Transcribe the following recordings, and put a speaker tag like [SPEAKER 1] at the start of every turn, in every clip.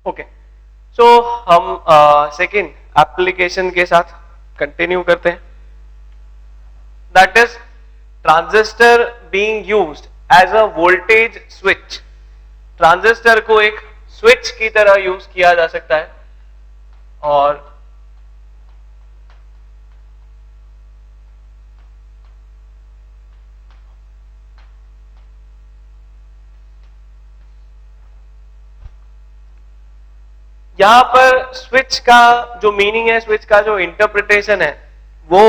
[SPEAKER 1] Okay, सो हम second application के साथ कंटिन्यू करते हैं, that is transistor being used as a voltage switch. Transistor को एक स्विच की तरह यूज किया जा सकता है, और यहां पर स्विच का जो मीनिंग है, स्विच का जो इंटरप्रिटेशन है, वो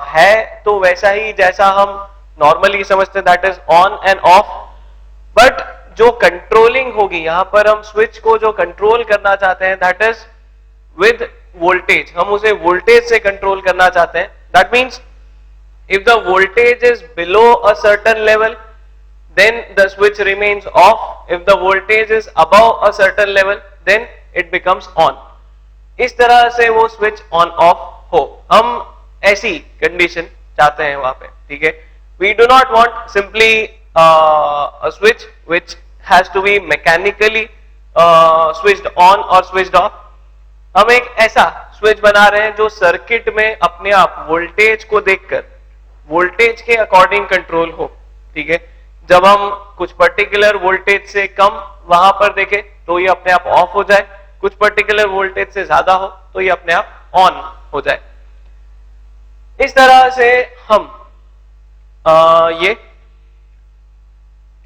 [SPEAKER 1] है तो वैसा ही जैसा हम नॉर्मली समझते हैं, that is on end of. But जो कंट्रोलिंग होगी, यहां पर हम स्विच को जो कंट्रोल करना चाहते हैं, दैट इज विद वोल्टेज। हम उसे वोल्टेज से कंट्रोल करना चाहते हैं। That means if the voltage is below a certain level, then the switch remains off. If the voltage is above a certain level, then it becomes on. इस तरह से वो स्विच ऑन ऑफ हो, हम ऐसी कंडीशन चाहते हैं वहां पे, ठीक है। We do not want simply a switch which has to be mechanically switched on or switched off. हम एक ऐसा स्विच बना रहे हैं जो सर्किट में अपने आप वोल्टेज को देखकर वोल्टेज के अकॉर्डिंग कंट्रोल हो, ठीक है। जब हम कुछ पर्टिकुलर वोल्टेज से कम वहां पर देखें तो ये अपने आप ऑफ हो जाए, कुछ पर्टिकुलर वोल्टेज से ज्यादा हो तो ये अपने आप ऑन हो जाए। इस तरह से हम ये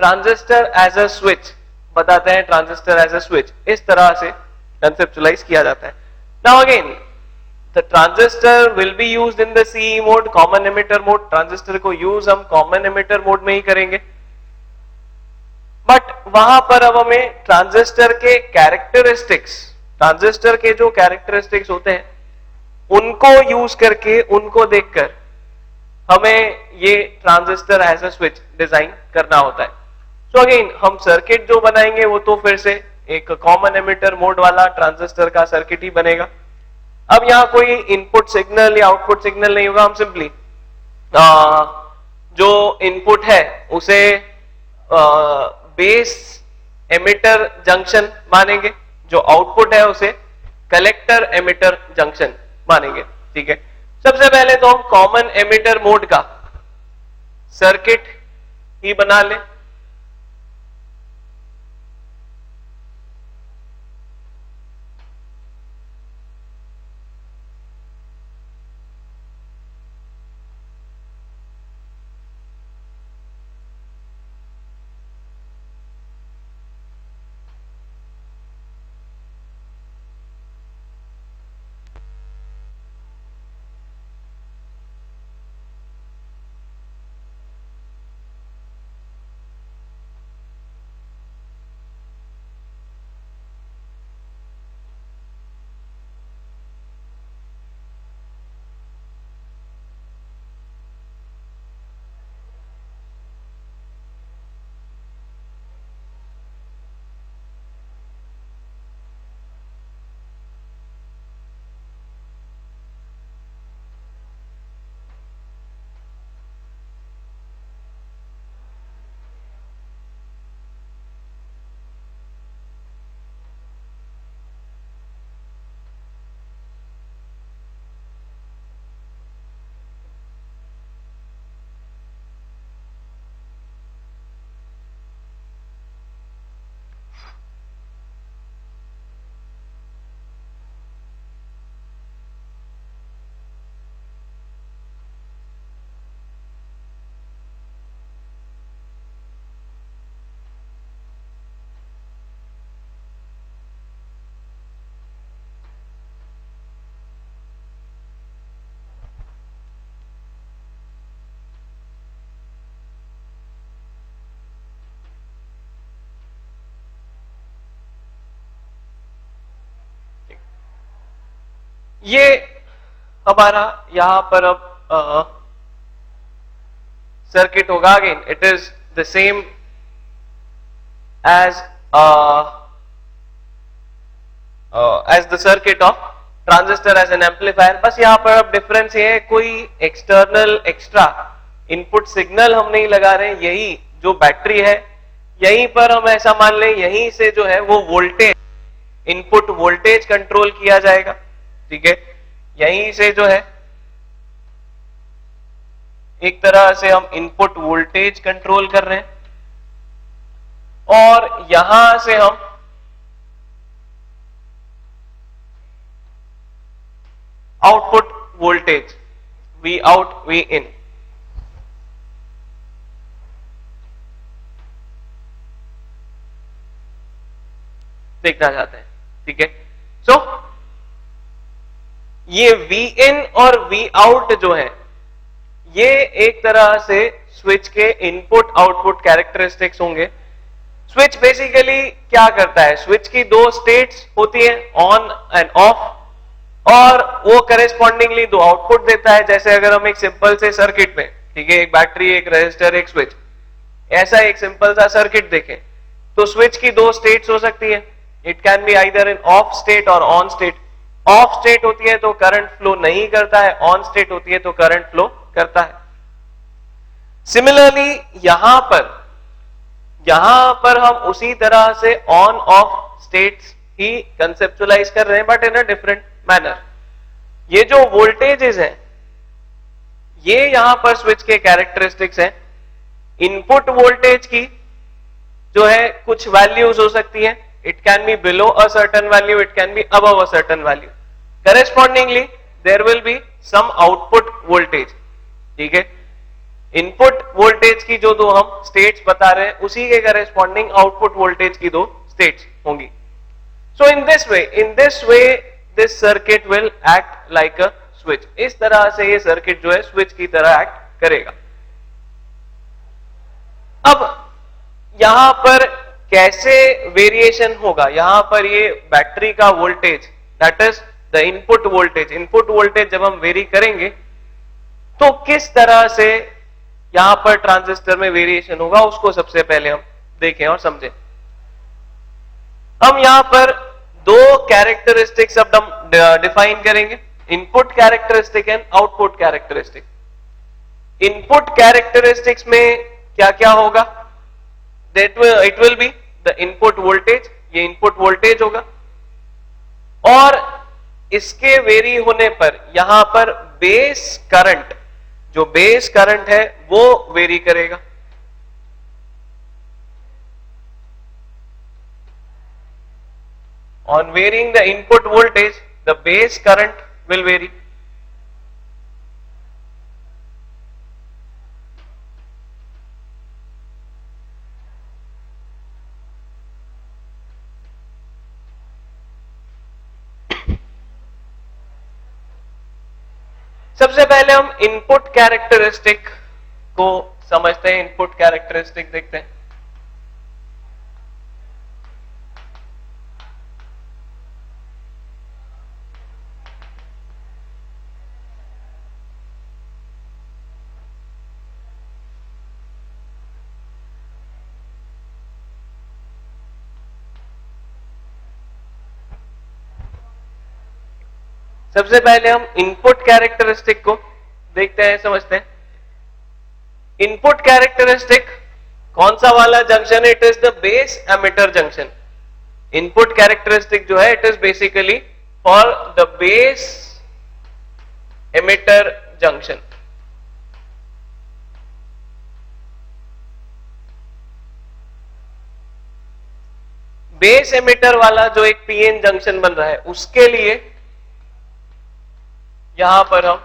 [SPEAKER 1] ट्रांजिस्टर एज अ स्विच बताते हैं, ट्रांजिस्टर एज अ स्विच इस तरह से कंसेप्चुलाइज किया जाता है। Now again the transistor will be used in the CE mode, common emitter mode। Transistor को यूज हम कॉमन एमिटर मोड में ही करेंगे, बट वहां पर अब हमें ट्रांजिस्टर के कैरेक्टरिस्टिक्स, ट्रांजिस्टर के जो कैरेक्टरिस्टिक्स होते हैं उनको यूज करके, उनको देखकर हमें ये transistor as a switch design करना होता है। सो अगेन हम सर्किट जो बनाएंगे वो तो फिर से एक कॉमन एमिटर मोड वाला ट्रांजिस्टर का सर्किट ही बनेगा। अब यहां कोई इनपुट सिग्नल या आउटपुट सिग्नल नहीं होगा, हम सिंपली जो इनपुट है उसे बेस एमिटर जंक्शन मानेंगे, जो आउटपुट है उसे कलेक्टर एमिटर जंक्शन मानेंगे, ठीक है। सबसे पहले तो हम कॉमन एमिटर मोड का सर्किट ही बना लें। ये हमारा यहां पर अब सर्किट होगा। Again it is the same as the circuit of transistor as an amplifier. बस यहां पर अब डिफरेंस ये है, कोई एक्सटर्नल एक्स्ट्रा इनपुट सिग्नल हम नहीं लगा रहे। यही जो बैटरी है, यहीं पर हम ऐसा मान लें, यहीं से जो है वो वोल्टेज इनपुट वोल्टेज कंट्रोल किया जाएगा, ठीक है। यहीं से जो है एक तरह से हम इनपुट वोल्टेज कंट्रोल कर रहे हैं और यहां से हम output voltage V out V in देखना चाहते हैं, ठीक है। सो ये वी इन और वी आउट जो है ये एक तरह से स्विच के इनपुट आउटपुट कैरेक्टरिस्टिक्स होंगे। स्विच बेसिकली क्या करता है, स्विच की दो स्टेट्स होती है, ऑन एंड ऑफ, और वो करेस्पॉन्डिंगली दो आउटपुट देता है। जैसे अगर हम एक सिंपल से सर्किट में, ठीक है, एक बैटरी, एक रेजिस्टर, एक स्विच, ऐसा एक सिंपल सा सर्किट देखें तो स्विच की दो स्टेट्स हो सकती है। It can be either in of state और ऑन स्टेट। ऑफ स्टेट होती है तो करंट फ्लो नहीं करता है, ऑन स्टेट होती है तो करंट फ्लो करता है। सिमिलरली यहां पर हम उसी तरह से on off states he conceptualise कर रहे हैं, but in a different manner. ये जो वोल्टेजेस हैं ये यहां पर स्विच के कैरेक्टरिस्टिक्स हैं। इनपुट वोल्टेज की जो है कुछ वैल्यूज हो सकती है, it can be below a certain value, it can be above a certain value. Correspondingly there will be some output voltage, ठीक है। इनपुट वोल्टेज की जो दो हम स्टेट्स बता रहे हैं उसी के करेस्पॉन्डिंग आउटपुट वोल्टेज की दो स्टेट्स होंगी। So in this way this circuit will act like a switch. इस तरह से ये सर्किट जो है स्विच की तरह एक्ट करेगा। अब यहां पर कैसे वेरिएशन होगा, यहां पर ये बैटरी का voltage that is the input voltage जब हम वेरी करेंगे तो किस तरह से यहां पर ट्रांजिस्टर में वेरिएशन होगा उसको सबसे पहले हम देखें और समझें। हम यहां पर दो कैरेक्टरिस्टिक्स अब हम डिफाइन करेंगे, input characteristic and output characteristic. Input characteristics में क्या क्या होगा, it will be the input voltage, ये इनपुट वोल्टेज होगा, और इसके वेरी होने पर यहां पर बेस करंट, जो बेस करंट है वो वेरी करेगा। On varying the input voltage, the base current will vary. सबसे पहले हम इनपुट कैरेक्टरिस्टिक को समझते हैं, इनपुट कैरेक्टरिस्टिक देखते हैं। सबसे पहले हम इनपुट कैरेक्टरिस्टिक को देखते हैं, समझते हैं। इनपुट कैरेक्टरिस्टिक कौन सा वाला जंक्शन है, it is the base emitter junction. Input characteristic जो है it is basically for the base emitter junction. Base emitter वाला जो एक पीएन जंक्शन बन रहा है उसके लिए यहां पर हम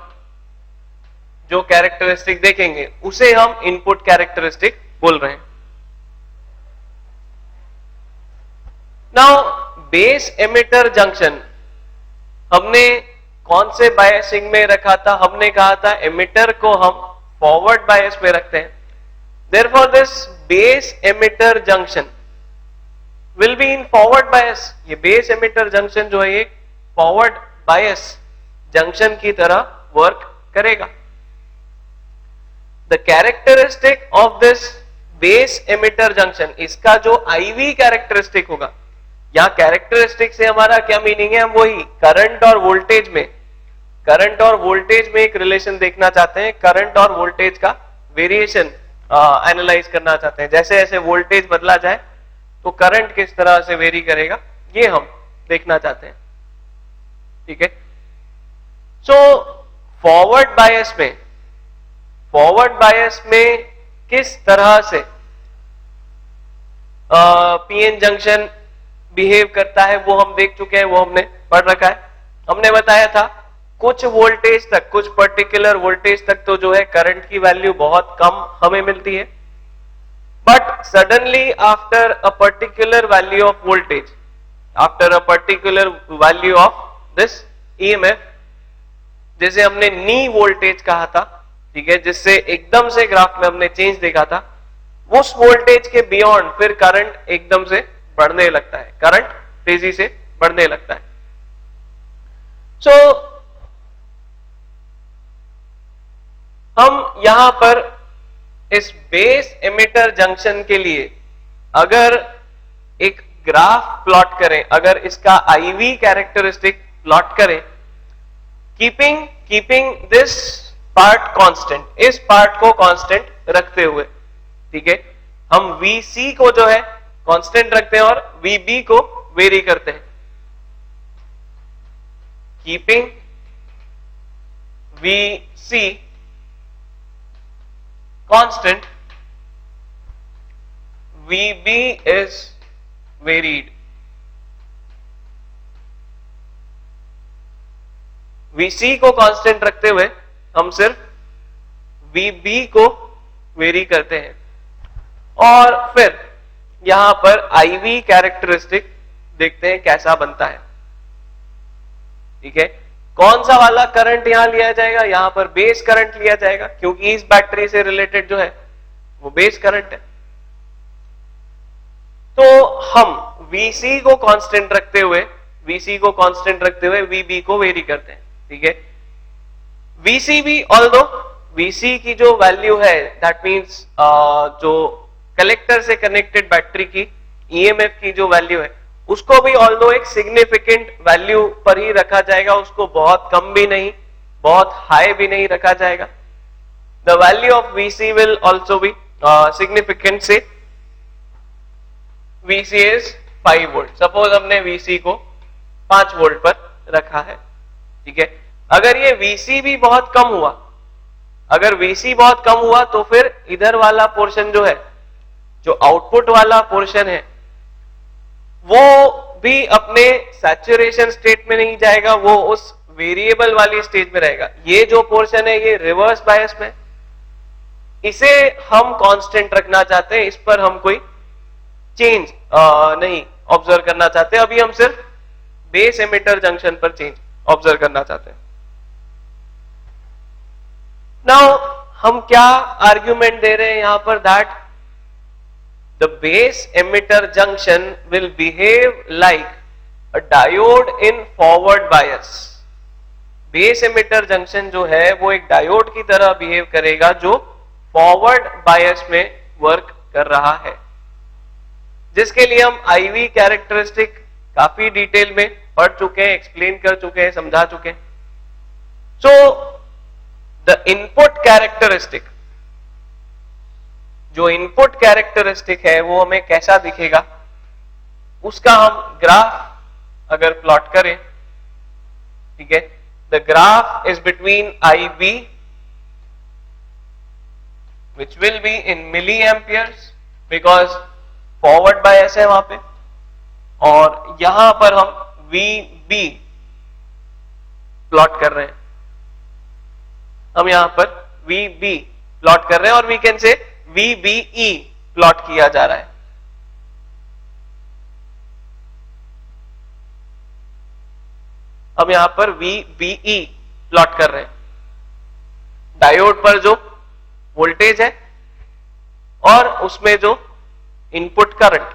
[SPEAKER 1] जो कैरेक्टरिस्टिक देखेंगे उसे हम इनपुट कैरेक्टरिस्टिक बोल रहे हैं। नाउ बेस एमिटर जंक्शन हमने कौन से बायसिंग में रखा था, हमने कहा था एमिटर को हम फॉरवर्ड बायस में रखते हैं। Therefore this base emitter junction will be in forward bias. ये बेस एमिटर जंक्शन जो है एक फॉरवर्ड बायस जंक्शन की तरह वर्क करेगा। The characteristic of this base emitter junction, इसका जो IV कैरेक्टरिस्टिक होगा, यहां कैरेक्टरिस्टिक से हमारा क्या मीनिंग है, हम वही करंट और वोल्टेज में एक रिलेशन देखना चाहते हैं। करंट और वोल्टेज का वेरिएशन एनालाइज करना चाहते हैं। जैसे जैसे वोल्टेज बदला जाए तो करंट किस तरह से वेरी करेगा ये हम देखना चाहते हैं, ठीक है। सो फॉरवर्ड बायस में किस तरह से पीएन जंक्शन बिहेव करता है वो हम देख चुके हैं, वो हमने पढ़ रखा है। हमने बताया था कुछ वोल्टेज तक, कुछ पर्टिकुलर वोल्टेज तक तो जो है करंट की वैल्यू बहुत कम हमें मिलती है, but suddenly after a particular value of voltage, after a particular value of this EMF, जैसे हमने नी वोल्टेज कहा था, ठीक है, जिससे एकदम से ग्राफ में हमने चेंज देखा था, उस वोल्टेज के बियॉन्ड फिर करंट एकदम से बढ़ने लगता है, करंट तेजी से बढ़ने लगता है। सो हम यहां पर इस बेस एमिटर जंक्शन के लिए अगर एक ग्राफ प्लॉट करें, अगर इसका आईवी कैरेक्टरिस्टिक प्लॉट करें, कीपिंग दिस पार्ट कांस्टेंट, इस पार्ट को कांस्टेंट रखते हुए, ठीक है, हम Vc को जो है कांस्टेंट रखते हैं और Vb को वेरी करते हैं। Keeping Vc constant, Vb is varied. Vc को कांस्टेंट रखते हुए हम सिर्फ Vb को वेरी करते हैं, और फिर यहां पर IV कैरेक्टरिस्टिक देखते हैं कैसा बनता है, ठीक है। कौन सा वाला करंट यहां लिया जाएगा, यहां पर बेस करंट लिया जाएगा, क्योंकि इस बैटरी से रिलेटेड जो है वो बेस करंट है। तो हम Vc को कांस्टेंट रखते हुए Vb को वेरी करते हैं, ठीक है। Vc भी, ऑल्दो Vc की जो वैल्यू है, दैट मींस जो कलेक्टर से कनेक्टेड बैटरी की ईएमएफ की जो वैल्यू है, उसको भी ऑल्दो एक सिग्निफिकेंट वैल्यू पर ही रखा जाएगा, उसको बहुत कम भी नहीं, बहुत हाई भी नहीं रखा जाएगा। The value of Vc will also be significant. से Vc इज 5 वोल्ट, सपोज हमने Vc को 5 वोल्ट पर रखा है, ठीक है। अगर ये Vc भी बहुत कम हुआ, अगर Vc बहुत कम हुआ तो फिर इधर वाला पोर्शन जो है, जो आउटपुट वाला पोर्शन है, वो भी अपने सैचुरेशन स्टेट में नहीं जाएगा, वो उस वेरिएबल वाली स्टेज में रहेगा। ये जो पोर्शन है ये रिवर्स बायस में, इसे हम कांस्टेंट रखना चाहते हैं, इस पर हम कोई चेंज नहीं ऑब्जर्व करना चाहते। अभी हम सिर्फ बेस एमिटर जंक्शन पर चेंज ऑब्जर्व करना चाहते हैं। नाउ हम क्या आर्ग्यूमेंट दे रहे हैं यहां पर, that the base emitter junction will behave like a diode in forward bias. Base emitter junction जो है वो एक डायोड की तरह बिहेव करेगा जो फॉरवर्ड बायस में वर्क कर रहा है, जिसके लिए हम IV कैरेक्टरिस्टिक काफी डिटेल में पढ़ चुके हैं, एक्सप्लेन कर चुके हैं, समझा चुके हैं। सो द इनपुट कैरेक्टरिस्टिक, जो इनपुट कैरेक्टरिस्टिक है वो हमें कैसा दिखेगा, उसका हम ग्राफ अगर प्लॉट करें, ठीक है, the graph is between IB which will be in milliamperes because forward bias है वहां पे, और यहां पर हम VB प्लॉट कर रहे हैं, हम यहां पर VB प्लॉट कर रहे हैं, और we can say VBE plot किया जा रहा है। हम यहां पर VBE प्लॉट कर रहे हैं, डायोड पर जो वोल्टेज है और उसमें जो इनपुट करंट,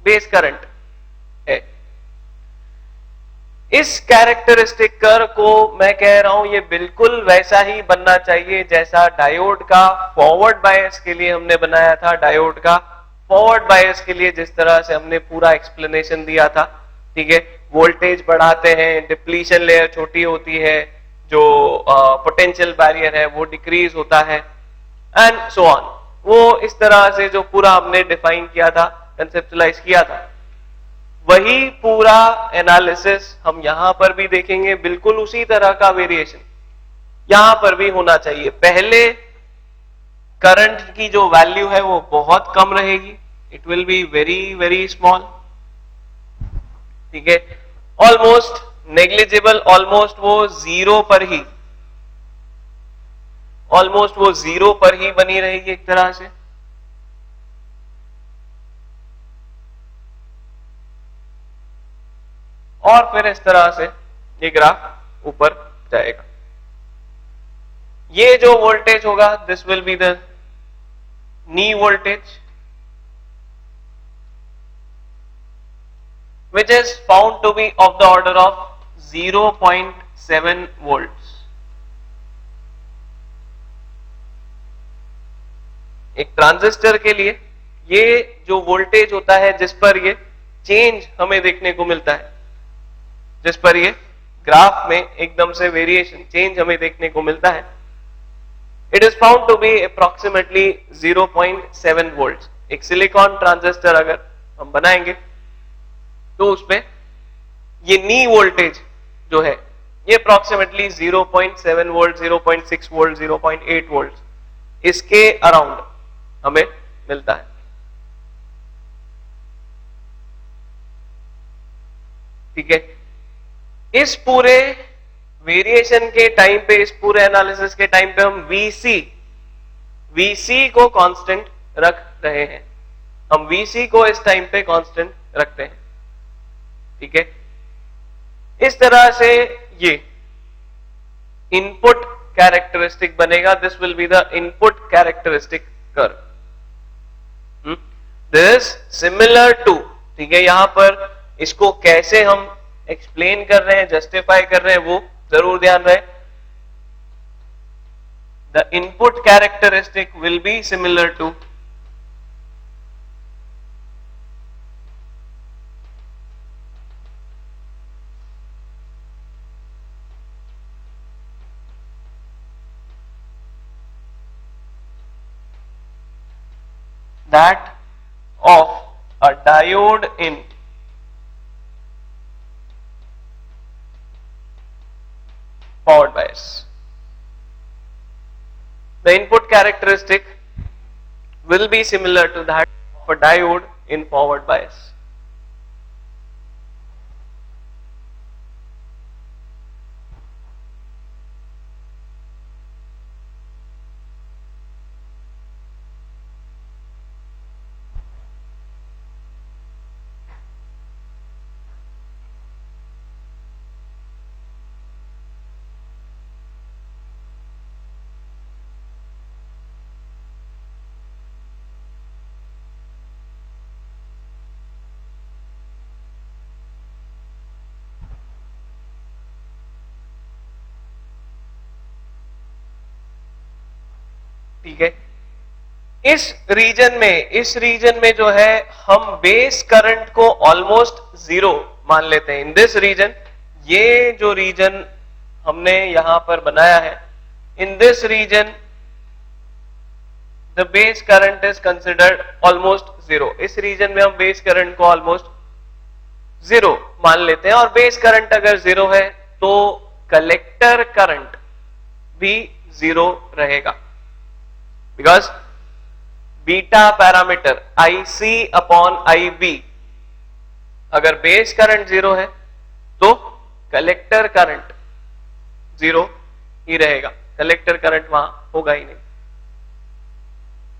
[SPEAKER 1] बेस करंट है। इस कैरेक्टरिस्टिक कर्व को मैं कह रहा हूं ये बिल्कुल वैसा ही बनना चाहिए जैसा डायोड का फॉरवर्ड बायस के लिए हमने बनाया था। डायोड का फॉरवर्ड बायस के लिए जिस तरह से हमने पूरा एक्सप्लेनेशन दिया था, ठीक है, वोल्टेज बढ़ाते हैं, डिप्लीशन लेयर छोटी होती है, जो पोटेंशियल बैरियर है वो डिक्रीज होता है, एंड सो ऑन। वो इस तरह से जो पूरा हमने डिफाइन किया था, कंसेप्चुलाइज किया था, वही पूरा एनालिसिस हम यहां पर भी देखेंगे, बिल्कुल उसी तरह का वेरिएशन यहां पर भी होना चाहिए। पहले करंट की जो वैल्यू है वो बहुत कम रहेगी, it will be very very small, ठीक है, ऑलमोस्ट नेग्लिजिबल, ऑलमोस्ट वो जीरो पर ही, ऑलमोस्ट वो जीरो पर ही बनी रहेगी एक तरह से। और फिर इस तरह से ये ग्राफ ऊपर जाएगा। ये जो वोल्टेज होगा this will be the knee voltage which is found to be of the order of 0.7 volts। एक ट्रांजिस्टर के लिए ये जो वोल्टेज होता है जिस पर ये चेंज हमें देखने को मिलता है, जिस पर ये ग्राफ में एकदम से वेरिएशन चेंज हमें देखने को मिलता है, it is found to be approximately 0.7 volt. एक सिलिकॉन ट्रांजिस्टर अगर हम बनाएंगे तो उसमें ये नी वोल्टेज जो है ये अप्रोक्सीमेटली 0.7 वोल्ट, 0.6 वोल्ट, 0.8 वोल्ट इसके अराउंड हमें मिलता है, ठीक है। इस पूरे वेरिएशन के टाइम पे, इस पूरे एनालिसिस के टाइम पे हम वीसी को कांस्टेंट रख रहे हैं, हम वीसी को इस टाइम पे कांस्टेंट रखते हैं, ठीक है। इस तरह से ये इनपुट कैरेक्टरिस्टिक बनेगा, this will be the input characteristic curve, this similar to, ठीक है। यहां पर इसको कैसे हम एक्सप्लेन कर रहे हैं, जस्टिफाई कर रहे हैं, वो जरूर ध्यान रहे। The input characteristic will be similar to that of a diode in forward bias। The input characteristic will be similar to that of a diode in forward bias। ठीक है, इस रीजन में जो है हम बेस करंट को almost zero मान लेते हैं। इन दिस रीजन, ये जो रीजन हमने यहां पर बनाया है, in this region the base current is considered almost zero. इस रीजन में हम बेस करंट को ऑलमोस्ट जीरो मान लेते हैं, और बेस करंट अगर जीरो है तो कलेक्टर करंट भी जीरो रहेगा, because beta parameter IC upon IB, अगर बेस करंट जीरो है तो कलेक्टर करंट जीरो ही रहेगा, कलेक्टर करंट वहां होगा ही नहीं,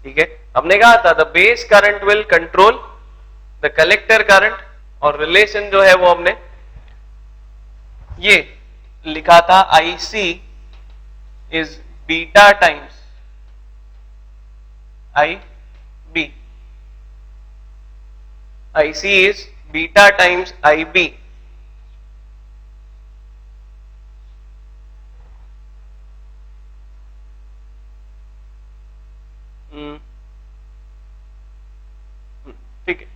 [SPEAKER 1] ठीक है। हमने कहा था the base current will control the collector current, और रिलेशन जो है वो हमने ये लिखा था IC is beta times IB, IC is beta times IB। ठीक है,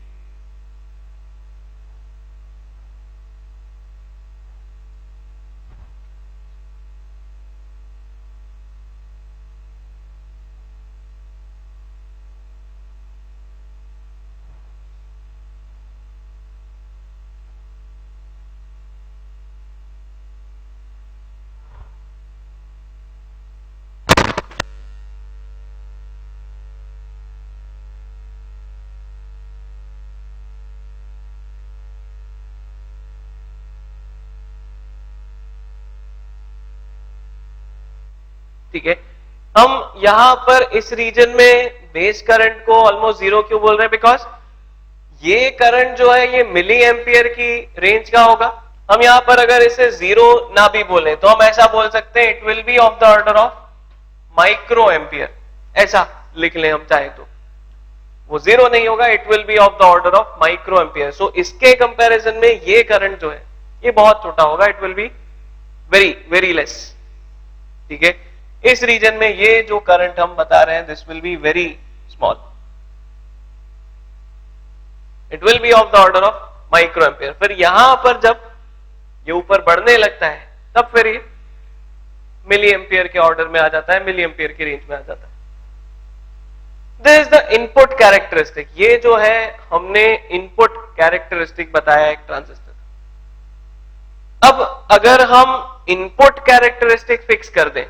[SPEAKER 1] ठीक है, हम यहां पर इस रीजन में बेस करंट को ऑलमोस्ट जीरो क्यों बोल रहे हैं? बिकॉज ये करंट जो है ये मिली एम्पियर की रेंज का होगा। हम यहां पर अगर इसे जीरो ना भी बोले तो हम ऐसा बोल सकते हैं it will be of the order of micro ampere, ऐसा लिख लें हम चाहे तो। वो जीरो नहीं होगा, it will be of the order of micro ampere. So इसके कंपैरिजन में ये करंट जो है ये बहुत छोटा होगा, it will be very very less. ठीक है, इस रीजन में ये जो करंट हम बता रहे हैं this will be very small, it will be of the order of micro ampere. फिर यहां पर जब ये ऊपर बढ़ने लगता है तब फिर ये मिली एम्पियर के ऑर्डर में आ जाता है, मिली एम्पियर की रेंज में आ जाता है। This is the input characteristic. ये जो है हमने इनपुट कैरेक्टरिस्टिक बताया एक ट्रांजिस्टर। अब अगर हम इनपुट कैरेक्टरिस्टिक फिक्स कर दें,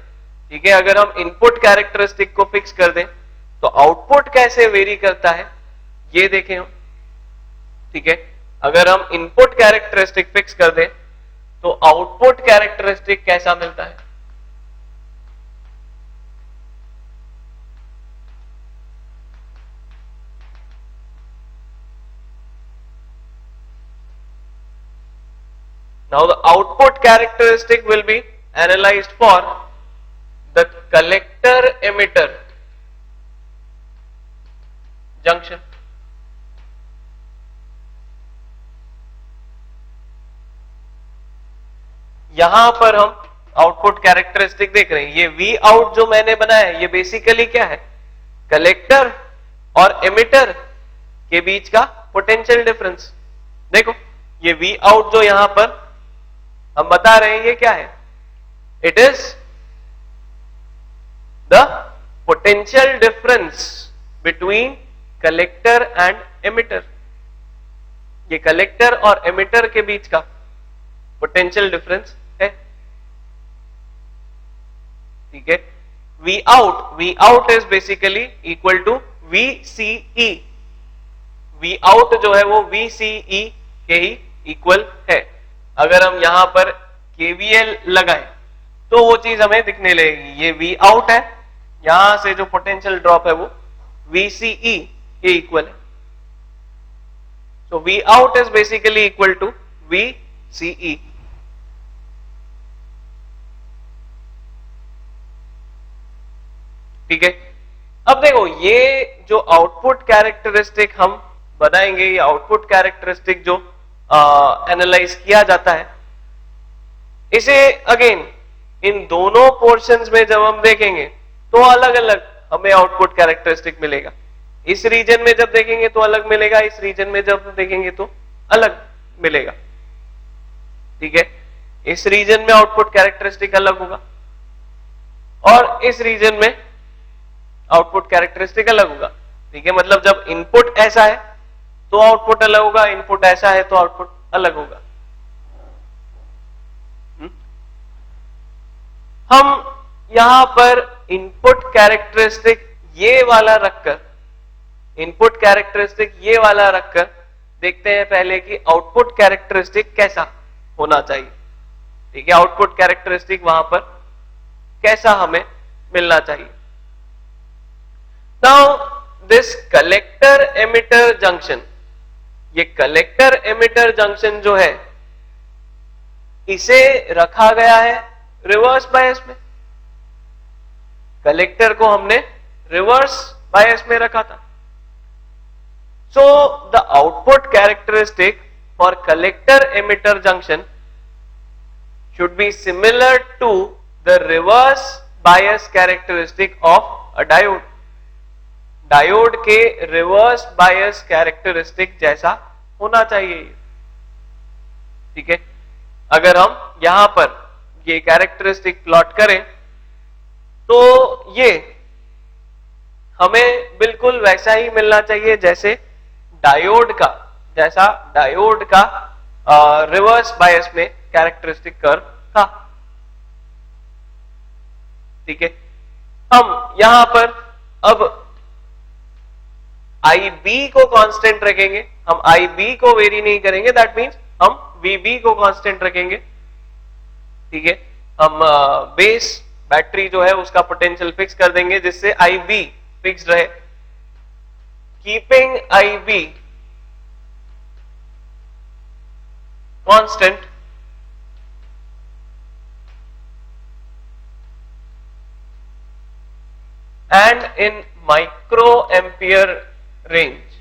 [SPEAKER 1] ठीक है, अगर हम इनपुट कैरेक्टरिस्टिक को फिक्स कर दें तो आउटपुट कैसे वेरी करता है ये देखें हम। ठीक है, अगर हम इनपुट कैरेक्टरिस्टिक फिक्स कर दें तो आउटपुट कैरेक्टरिस्टिक कैसा मिलता है? Now the output characteristic will be analyzed for the collector emitter junction. यहां पर हम आउटपुट कैरेक्टरिस्टिक देख रहे हैं। ये V आउट जो मैंने बनाया है ये बेसिकली क्या है? कलेक्टर और एमिटर के बीच का पोटेंशियल डिफरेंस। देखो ये V आउट जो यहां पर हम बता रहे हैं ये क्या है? It is the potential difference between collector and emitter. ये कलेक्टर और एमिटर के बीच का पोटेंशियल डिफरेंस है। ठीक है, V out is basically equal to VCE। V out जो है वो VCE के ही इक्वल है। अगर हम यहां पर KVL लगाएं तो वो चीज हमें दिखने लगेगी। ये V आउट है, यहां से जो पोटेंशियल ड्रॉप है वो VCE के इक्वल है। So V out is basically equal to VCE। ठीक है, अब देखो ये जो आउटपुट कैरेक्टरिस्टिक हम बनाएंगे, ये आउटपुट कैरेक्टरिस्टिक जो एनालाइज किया जाता है, इसे अगेन इन दोनों पोर्शंस में जब हम देखेंगे तो अलग अलग हमें आउटपुट कैरेक्टरिस्टिक मिलेगा। इस रीजन में जब देखेंगे तो अलग मिलेगा, इस रीजन में जब देखेंगे तो अलग मिलेगा। ठीक है, इस रीजन में आउटपुट कैरेक्टरिस्टिक अलग होगा और इस रीजन में आउटपुट कैरेक्टरिस्टिक अलग होगा। ठीक है, मतलब जब इनपुट ऐसा है तो आउटपुट अलग होगा, इनपुट ऐसा है तो आउटपुट अलग होगा। हम यहां पर इनपुट कैरेक्टरिस्टिक ये वाला रखकर, इनपुट कैरेक्टरिस्टिक ये वाला रखकर देखते हैं पहले कि आउटपुट कैरेक्टरिस्टिक कैसा होना चाहिए। ठीक है, आउटपुट कैरेक्टरिस्टिक वहां पर कैसा हमें मिलना चाहिए। Now this collector emitter junction, ये कलेक्टर एमिटर जंक्शन जो है इसे रखा गया है रिवर्स बायस में। कलेक्टर को हमने रिवर्स बायस में रखा था। So the output characteristic for collector emitter junction should be similar to the reverse bias characteristic of a diode. Diode के रिवर्स बायस कैरेक्टरिस्टिक जैसा होना चाहिए। ठीक है, अगर हम यहां पर ये कैरेक्टरिस्टिक प्लॉट करें तो ये हमें बिल्कुल वैसा ही मिलना चाहिए जैसे डायोड का, जैसा डायोड का रिवर्स बायस में कैरेक्टरिस्टिक कर्व था। ठीक है, हम यहां पर अब IB को कांस्टेंट रखेंगे, हम IB को वेरी नहीं करेंगे, दैट मींस हम VB को कांस्टेंट रखेंगे। ठीक है, हम बेस बैटरी जो है उसका पोटेंशियल फिक्स कर देंगे जिससे IB फिक्स रहे. Keeping IB constant and in microampere range.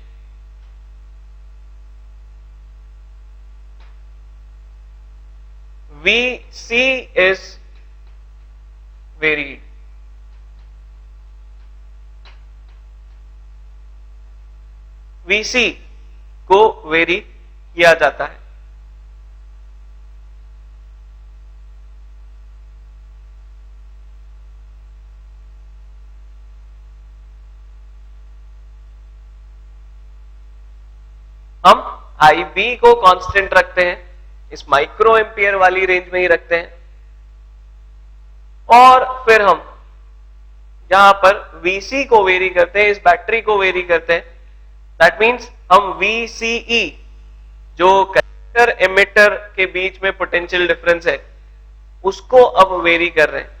[SPEAKER 1] VC is varied. VC को वेरी किया जाता है. हम IB को कांस्टेंट रखते हैं, इस माइक्रो एम्पियर वाली रेंज में ही रखते हैं, और फिर हम यहां पर VC को वेरी करते हैं, इस बैटरी को वेरी करते हैं. दैट मीन्स हम VCE जो कलेक्टर एमिटर के बीच में पोटेंशियल डिफरेंस है उसको अब वेरी कर रहे हैं.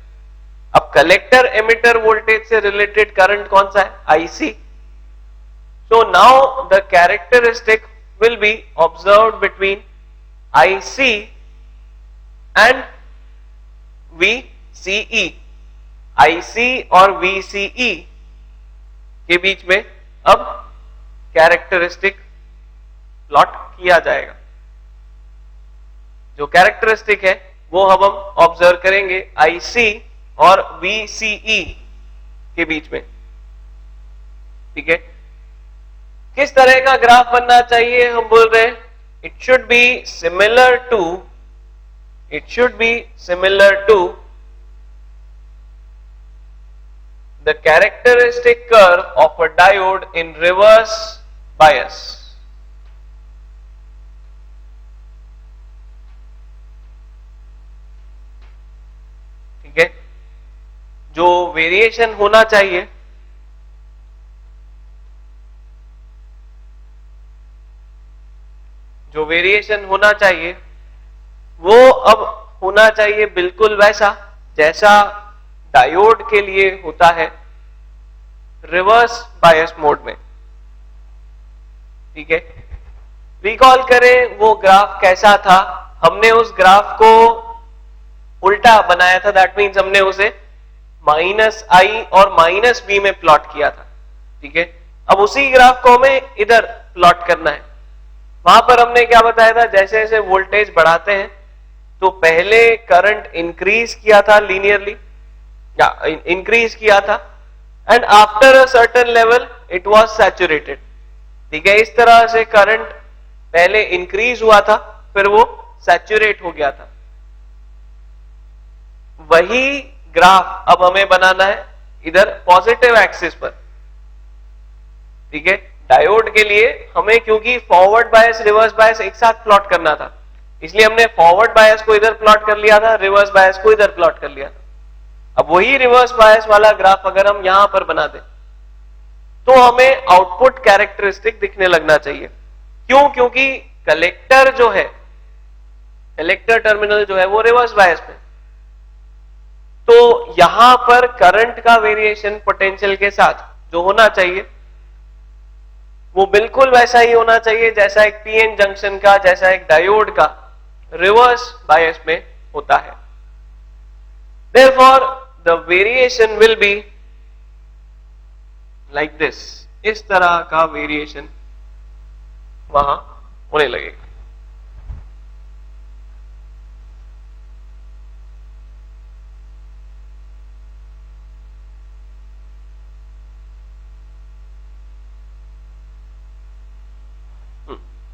[SPEAKER 1] अब कलेक्टर एमिटर वोल्टेज से रिलेटेड करंट कौन सा है? IC. So now the characteristic will be observed between IC and VCE. IC और VCE के बीच में अब कैरेक्टरिस्टिक प्लॉट किया जाएगा. जो कैरेक्टरिस्टिक है वो अब हम ऑब्जर्व करेंगे IC और VCE के बीच में. ठीक है, किस तरह का ग्राफ बनना चाहिए? हम बोल रहे हैं it should be similar to the characteristic curve of a diode in reverse bias. ठीक है, जो वेरिएशन होना चाहिए वो अब होना चाहिए बिल्कुल वैसा जैसा डायोड के लिए होता है रिवर्स बायस मोड में. ठीक है, रिकॉल करें वो ग्राफ कैसा था. हमने उस ग्राफ को उल्टा बनाया था. दैट मीन्स हमने उसे -I और -B में प्लॉट किया था. ठीक है, अब उसी ग्राफ को हमें इधर प्लॉट करना है. वहां पर हमने क्या बताया था, जैसे जैसे वोल्टेज बढ़ाते हैं तो पहले करंट इंक्रीज किया था लीनियरली, या इंक्रीज किया था, and after a certain level it was saturated. ठीक है, इस तरह से करंट पहले इंक्रीज हुआ था फिर वो सैचुरेट हो गया था. वही ग्राफ अब हमें बनाना है इधर पॉजिटिव एक्सिस पर. ठीक है, डायोड के लिए हमें क्योंकि फॉरवर्ड बायस रिवर्स बायस एक साथ प्लॉट करना था, इसलिए हमने फॉरवर्ड बायस को इधर प्लॉट कर लिया था, रिवर्स बायस को इधर प्लॉट कर लिया था. अब वही रिवर्स बायस वाला ग्राफ अगर हम यहां पर बना दें तो हमें आउटपुट कैरेक्टरिस्टिक दिखने लगना चाहिए. क्यों? क्योंकि कलेक्टर जो है, कलेक्टर टर्मिनल जो है वो रिवर्स बायस में, तो यहां पर करंट का वेरिएशन पोटेंशियल के साथ जो होना चाहिए वो बिल्कुल वैसा ही होना चाहिए जैसा एक पीएन जंक्शन का, जैसा एक डायोड का रिवर्स बायस में होता है. Therefore, the variation will be like this. इस तरह का वेरिएशन वहां होने लगेगा.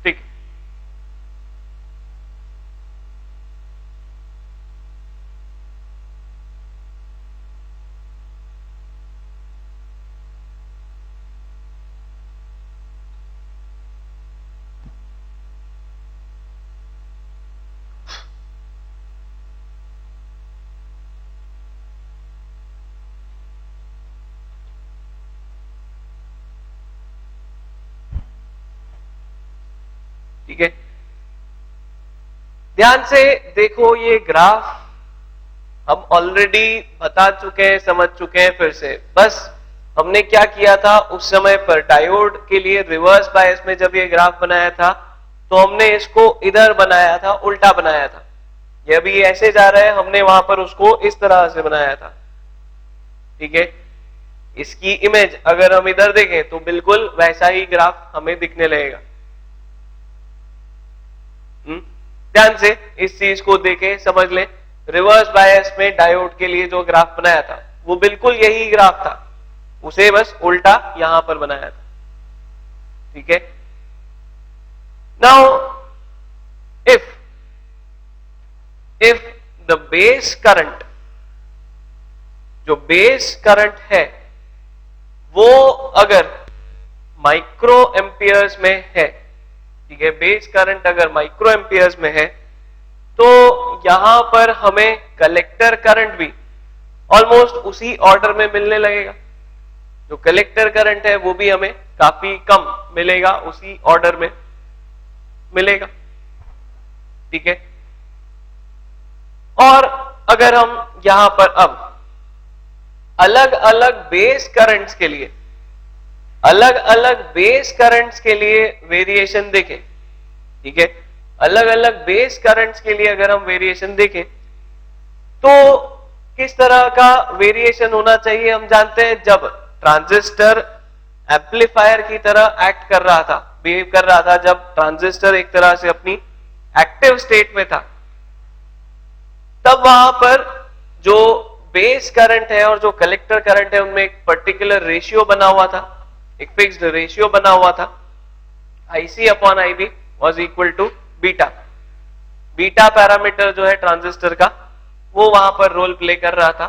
[SPEAKER 1] ठीक, ठीक है, ध्यान से देखो ये ग्राफ हम ऑलरेडी बता चुके हैं, समझ चुके हैं। फिर से बस हमने क्या किया था उस समय पर, डायोड के लिए रिवर्स बायस में जब ये ग्राफ बनाया था तो हमने इसको इधर बनाया था, उल्टा बनाया था। ये अभी ऐसे जा रहा है, हमने वहां पर उसको इस तरह से बनाया था। ठीक है, इसकी इमेज अगर हम इधर देखें तो बिल्कुल वैसा ही ग्राफ हमें दिखने लगेगा। ध्यान से इस चीज को देखें, समझ लें। रिवर्स बायस में डायोड के लिए जो ग्राफ बनाया था वो बिल्कुल यही ग्राफ था, उसे बस उल्टा यहां पर बनाया था। ठीक है, now if the base current, जो बेस करंट है वो अगर माइक्रो एम्पियर्स में है, ठीक है, बेस करंट अगर माइक्रो एम्पियर्स में है तो यहां पर हमें कलेक्टर करंट भी ऑलमोस्ट उसी ऑर्डर में मिलने लगेगा। जो कलेक्टर करंट है वो भी हमें काफी कम मिलेगा, उसी ऑर्डर में मिलेगा। ठीक है, और अगर हम यहां पर अब अलग अलग बेस करंट्स के लिए, अलग अलग बेस करंट्स के लिए वेरिएशन देखें, ठीक है, अलग अलग बेस करंट्स के लिए अगर हम वेरिएशन देखें तो किस तरह का वेरिएशन होना चाहिए हम जानते हैं। जब ट्रांजिस्टर एम्पलीफायर की तरह एक्ट कर रहा था, बिहेव कर रहा था, जब ट्रांजिस्टर एक तरह से अपनी एक्टिव स्टेट में था, तब वहां पर जो बेस करंट है और जो कलेक्टर करंट है उनमें एक पर्टिकुलर रेशियो बना हुआ था, एक फिक्स्ड रेशियो बना हुआ था। IC upon IB was equal to beta. Beta parameter जो है ट्रांजिस्टर का वो वहां पर रोल प्ले कर रहा था।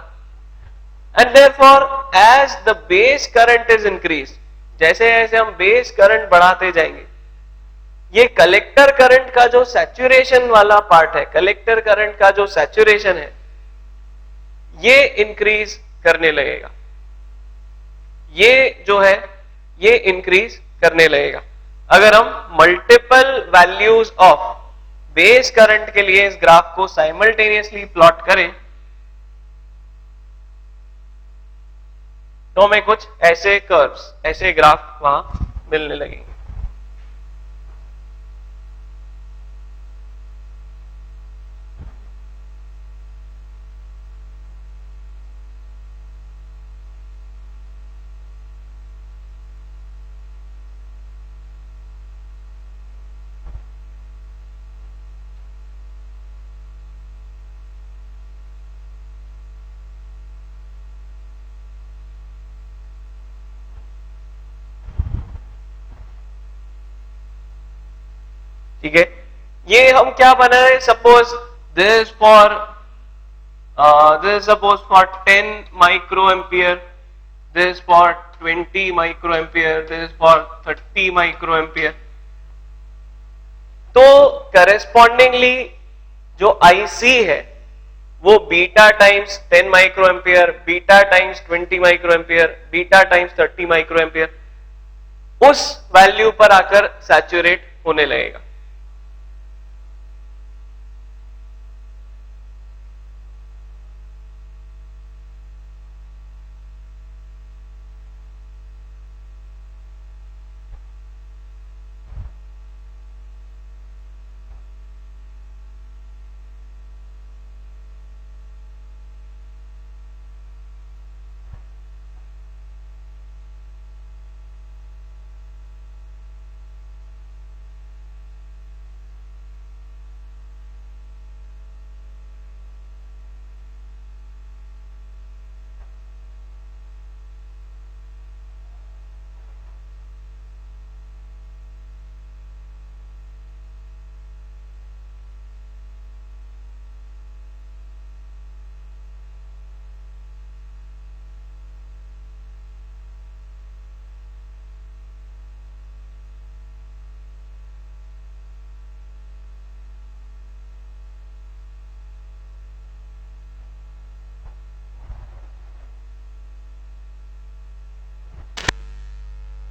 [SPEAKER 1] And therefore as the base current is increase, जैसे जैसे हम बेस करंट बढ़ाते जाएंगे, ये कलेक्टर करंट का जो सैचुरेशन वाला पार्ट है, कलेक्टर करंट का जो सैचुरेशन है ये इंक्रीज करने लगेगा, ये जो है ये इंक्रीज करने लगेगा। अगर हम multiple values of base current के लिए इस ग्राफ को साइमल्टेनियसली प्लॉट करें तो हमें कुछ ऐसे कर्व्स, ऐसे ग्राफ वहां मिलने लगेंगे। ठीक है, ये हम क्या बना रहे, suppose this for suppose for 10 micro ampere, this for 20 micro ampere, this for 30 micro ampere. तो करेस्पॉन्डिंगली जो IC है वो beta times 10 micro ampere, beta times 20 micro ampere, beta times 30 micro ampere, उस वैल्यू पर आकर सैचुरेट होने लगेगा।